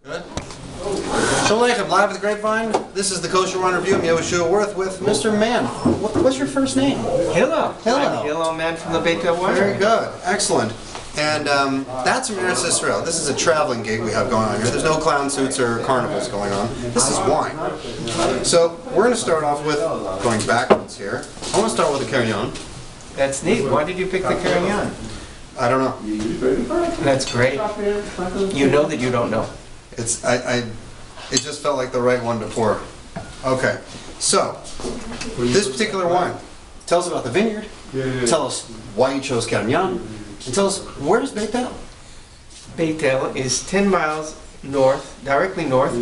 Good. Shalom Aleichem, live at the Grapevine. This is the Kosher Run Review. I'm Yehoshua Worth with Mr. Mann. What's your first name? Hello. Hello. I'm Hello Man from the Beit Wine. Very good. Excellent. And that's from Eretz Israel. This is a traveling gig we have going on here. There's no clown suits or carnivals going on. This is wine. So we're going to start off with, going backwards here, I want to start with the Carignan. That's neat. Why did you pick the Carignan? I don't know. That's great. You know that you don't know. It just felt like the right one to pour. Okay, so this particular wine, tell us about the vineyard, tell us why you chose Carignan, and tell us where is Beit El? Beit El is 10 miles north, directly north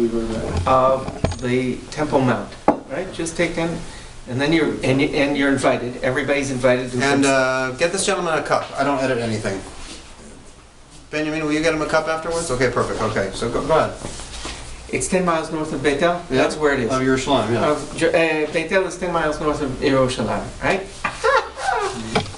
of the Temple Mount. Right? Just take 10, and then you're invited. Everybody's invited. And get this gentleman a cup. I don't edit anything. Benjamin, will you get him a cup afterwards? Okay, perfect. Okay, so go ahead. It's 10 miles north of Beit El. Yeah. That's where it is. Of Yerushalayim, yeah. Beit El is 10 miles north of Yerushalayim, right?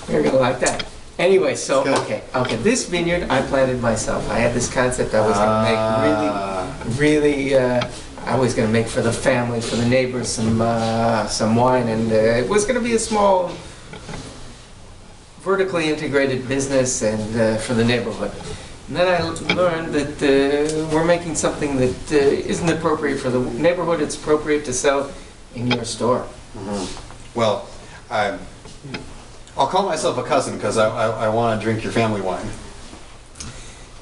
You're gonna like that. Anyway, so okay. This vineyard I planted myself. I had this concept I was gonna make really. I was gonna make for the family, for the neighbors, some wine, and it was gonna be a small, vertically integrated business, and for the neighborhood. And then I learned that we're making something that isn't appropriate for the neighborhood. It's appropriate to sell in your store. Mm-hmm. Well, I'll call myself a cousin because I want to drink your family wine.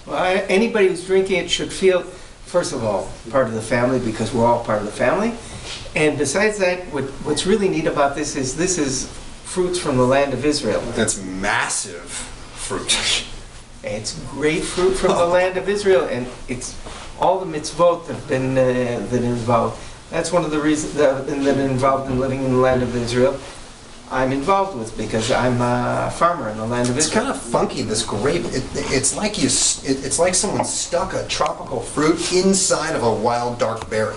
Well, anybody who's drinking it should feel, first of all, part of the family, because we're all part of the family. And besides that, what's really neat about this is fruits from the land of Israel. That's massive fruit. It's great fruit from the land of Israel, and it's all the mitzvot that have been that involved. That's one of the reasons that involved in living in the land of Israel. I'm involved with because I'm a farmer in the land of Israel. It's kind of funky. This grape. It's like it's like someone stuck a tropical fruit inside of a wild dark berry.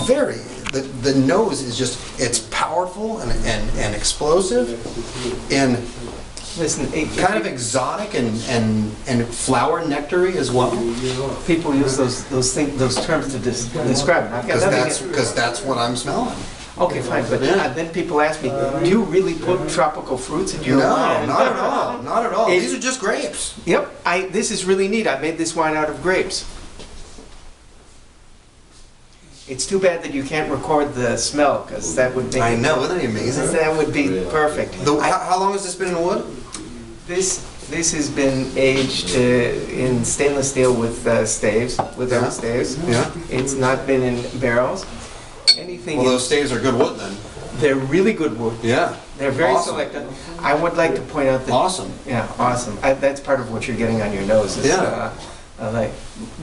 Very. The nose is just. It's powerful and explosive and. Listen, kind of exotic and flower nectary as well. People use those terms to describe it. Because that's what I'm smelling. Okay, fine, but then people ask me, do you really put tropical fruits in your wine? No, not at all. Not at all. These are just grapes. Yep. This is really neat. I made this wine out of grapes. It's too bad that you can't record the smell, because that would make I know, isn't that amazing? That would be perfect. How long has this been in wood? This has been aged in stainless steel with staves, without staves. Yeah. It's not been in barrels. Anything. Well, those staves are good wood then. They're really good wood. Yeah. They're very selective. I would like to point out that. Awesome. Yeah, awesome. That's part of what you're getting on your nose. Is, yeah. Like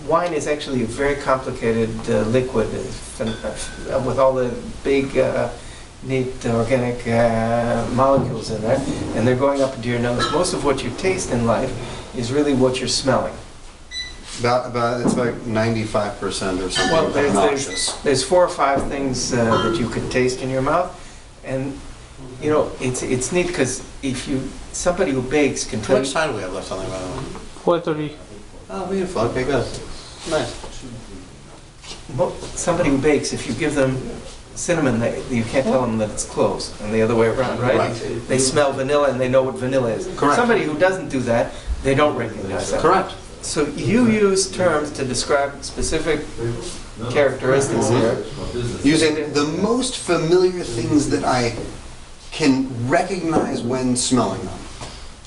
wine is actually a very complicated liquid with all the big, neat organic molecules in there, and they're going up into your nose. Most of what you taste in life is really what you're smelling. It's about 95% or something. Well, there's 4 or 5 things that you could taste in your mouth, and you know it's neat because somebody who bakes can tell you. How much time do we have left on there, by the way? 4:30. Oh, beautiful. Okay, good. Nice. Somebody who bakes, if you give them cinnamon, you can't tell them that it's clove, and the other way around, right? Right. They smell vanilla and they know what vanilla is. Correct. Somebody who doesn't do that, they don't recognize that. Correct. So you use terms to describe specific characteristics here. Using the most familiar things that I can recognize when smelling them.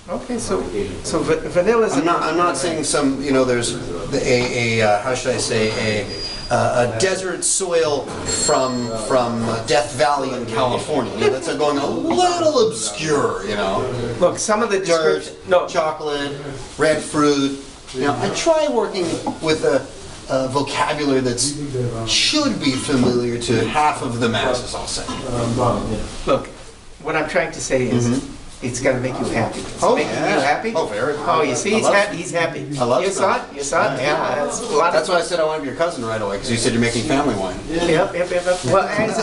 Okay, so vanilla is. I'm not saying some. There's how should I say a desert soil from Death Valley in California. That's going a little obscure. Look, some of the dirt, chocolate, red fruit. I try working with a vocabulary that should be familiar to half of the masses. I'll say. Look, what I'm trying to say is. it's got to make you happy. It's Oh, making yeah. you happy? Oh, very. Oh, you see, I love he's happy. I love You saw smelling. it? You saw it? Yeah, that's a lot That's of why I said I want to be your cousin right away, because you said you're making family wine. Yep. Well, as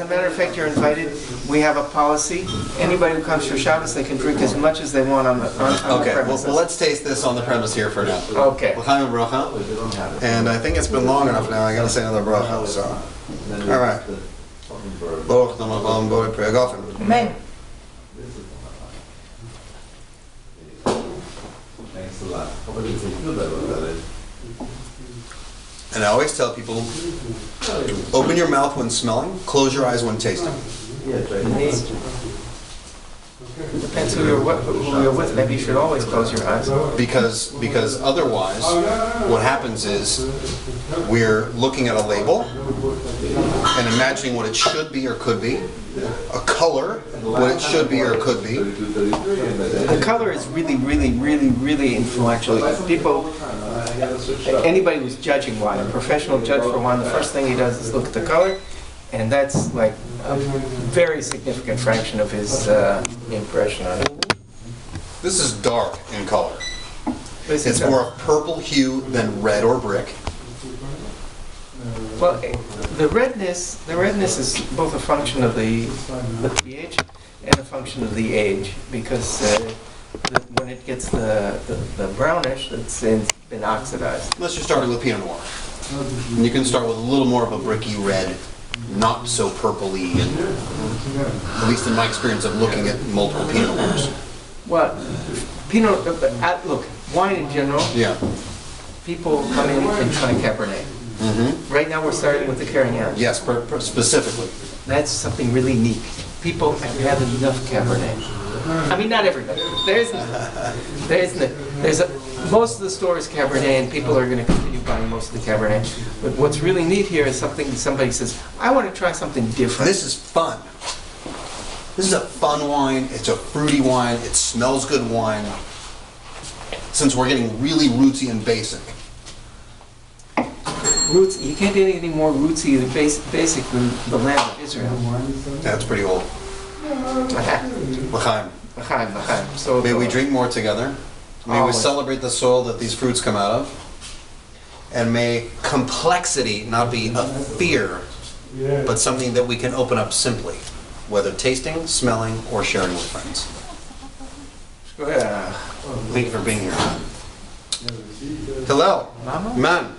a matter of fact, you're invited. We have a policy. Anybody who comes for Shabbos, they can drink as much as they want on the Okay, well, premises. let's taste this on the premise here for now. Okay. L'chaim bracha. And I think it's been long enough now, I gotta say another bracha, so. All right. Baruch Adonai Borei Pri Hagafen. Amen. And I always tell people, open your mouth when smelling, close your eyes when tasting. Depends who you're with. Maybe you should always close your eyes. Because otherwise, what happens is we're looking at a label and imagining what it should be or could be, a color, what it should be or could be. The color is really influential. People, anybody who's judging wine, a professional judge for wine, the first thing he does is look at the color, and that's like a very significant fraction of his impression on it. This is dark in color. This It's is more of purple hue than red or brick. well, the redness is both a function of the pH and a function of the age, because when it gets the brownish, it's been oxidized. Unless you're starting with Pinot Noir. And you can start with a little more of a bricky red, not so purpley, and at least in my experience of looking at multiple Pinot Noirs. Well, Pinot, look, wine in general, Yeah. people come in and try Cabernet. Right now we're starting with the Carignan. Yes, specifically. That's something really neat. People have had enough Cabernet. I mean, not everybody. Most of the store is Cabernet, and people are going to continue buying most of the Cabernet. But what's really neat here is somebody says, I want to try something different. This is fun. This is a fun wine. It's a fruity wine. It smells good wine. Since we're getting really rootsy and basic. Roots. You can't get anything more rootsy than basic than the land of Israel. That's pretty old. L'chaim. L'chaim. So May we drink more together. May we Always. celebrate the soil that these fruits come out of. And may complexity not be a fear, but something that we can open up simply, whether tasting, smelling, or sharing with friends. Go ahead. Thank you for being here. Hillel. Mama? Man.